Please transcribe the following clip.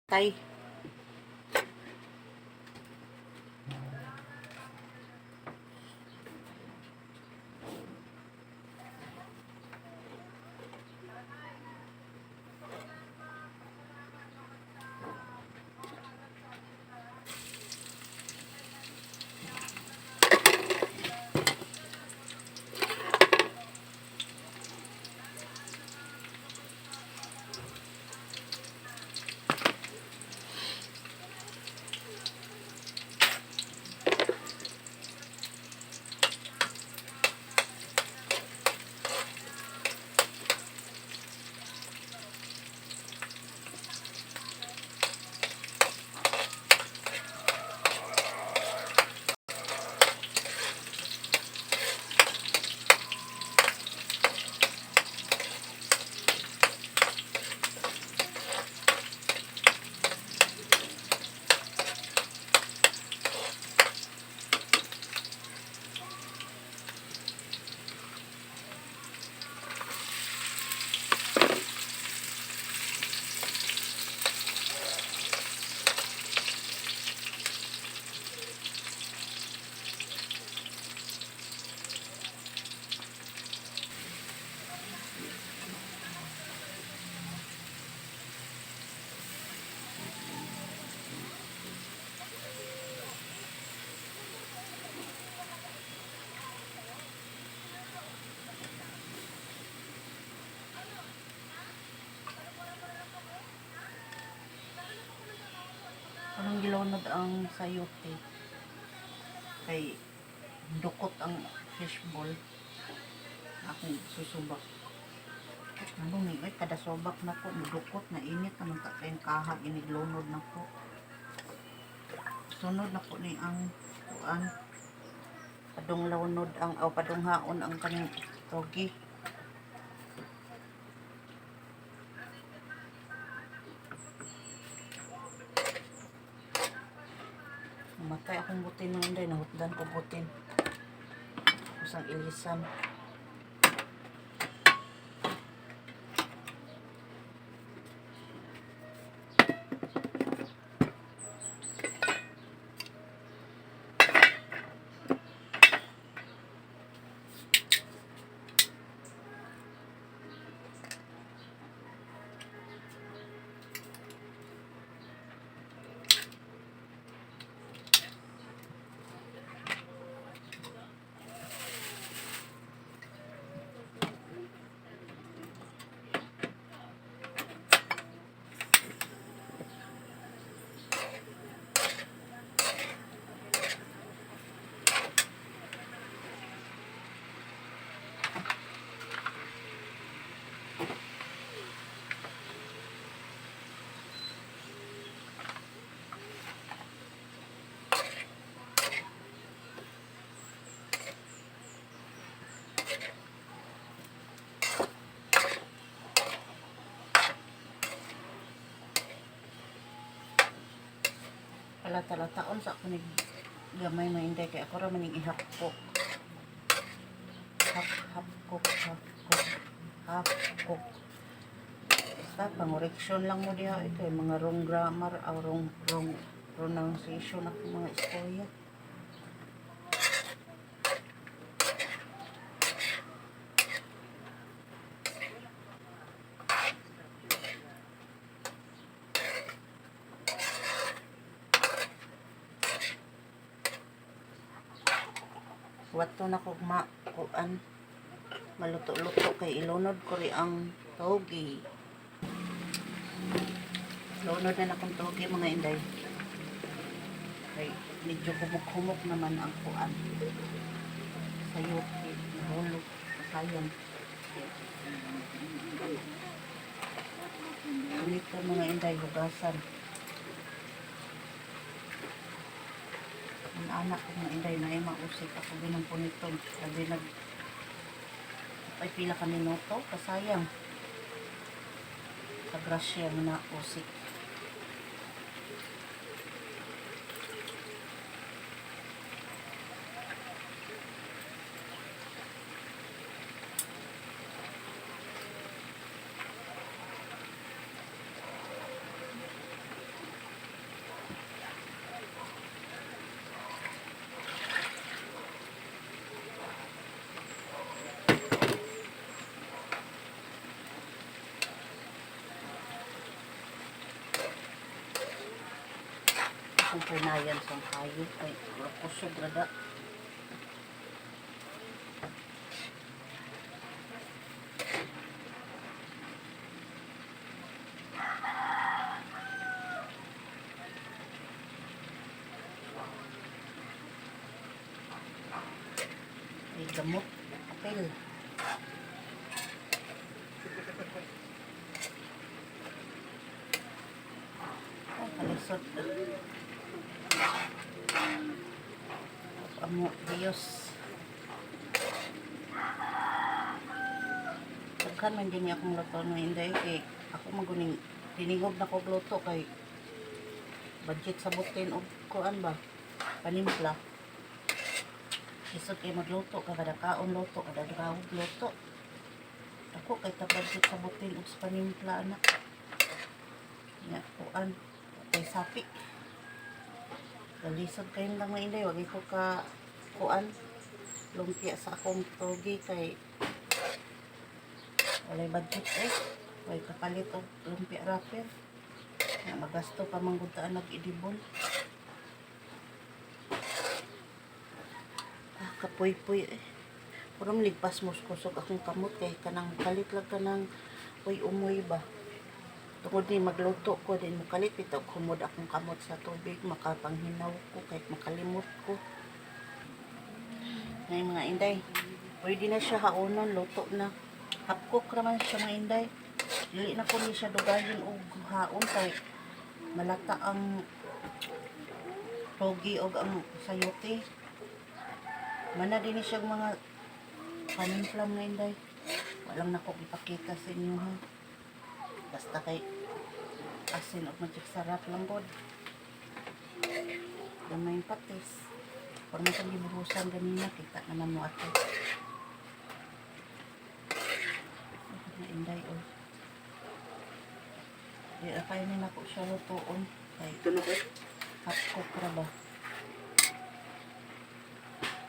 Tay. Anong gilunod ang sayote? Kay dukot ang fishball. Akong susubak. Anong ni kada subak na ko, dukot na init naman kayong kahag iniglunod na ko. Sunod na po ni ang kuan. Padung launod ang padung haon ang kaning togi. Matay akong butin ng inday, nahutdan ko butin. Kusang ilisan. Talataon sa ako gamay mo hindi kaya ako raman yung ihapok. Hapkok. Basta pangoreksyon lang mo diha ito mga wrong grammar o wrong pronunciation ako mga istorya. Wato na ko kuan maluto-luto kay ilunod ko ri ang togi. Lunod na akong togi mga inday. Kay medyo humok-humok naman ang kuan. Sayote, nahulog, sayang. Dito mga inday hugasan. Ang anak ko mga inday na ay mausik ako ginampo nito. Sabi ay pila ka minuto, kasayang. Sa grasya na usik. akong pernayan sa kayo. Ay, wala kusog rada. Ay, gamot. Apel. Ay, kalisod. Amo, Diyos. Daghan man din akong luto no inday kay ako maguning tiningog na ko luto kay budget sa butin og kuan ba panimpla. Isod kay magluto kada kaon luto kada drawog luto. Ako kay ta budget sa butin og sa panimpla anak. Nya kuan kay sapi. Kalisod kayo lang mo inday wag ko ka kuan lumpia sa akong togi kay walay budget way kapalit og lumpia wrapper nga magasto pa man gud ta nag-idibol. Kapoy-poy puro ligpas mo kusog akong kamot kay kanang kalit lang kanang umoy ba tungod ni magluto ko din mo kalit bitaw kumod akong kamot sa tubig makapanghinaw ko kay makalimot ko. Ngay mga inday pwede na siya haonon luto na. Hapkok naman siya mga inday. Dili na ko ni siya dugayin og haon kay malata ang togi og ang sayote. Mana din siya mga panimpla mga inday. Walang nako ipakita sa inyo ha. Basta kay asin og magic sarap lang god. Gamay patis. Pag nasa gibuhusan ganina kita naman mo ato. Na inday o. Di kayo na ko siya lutoon. Kay hapkok ra ba.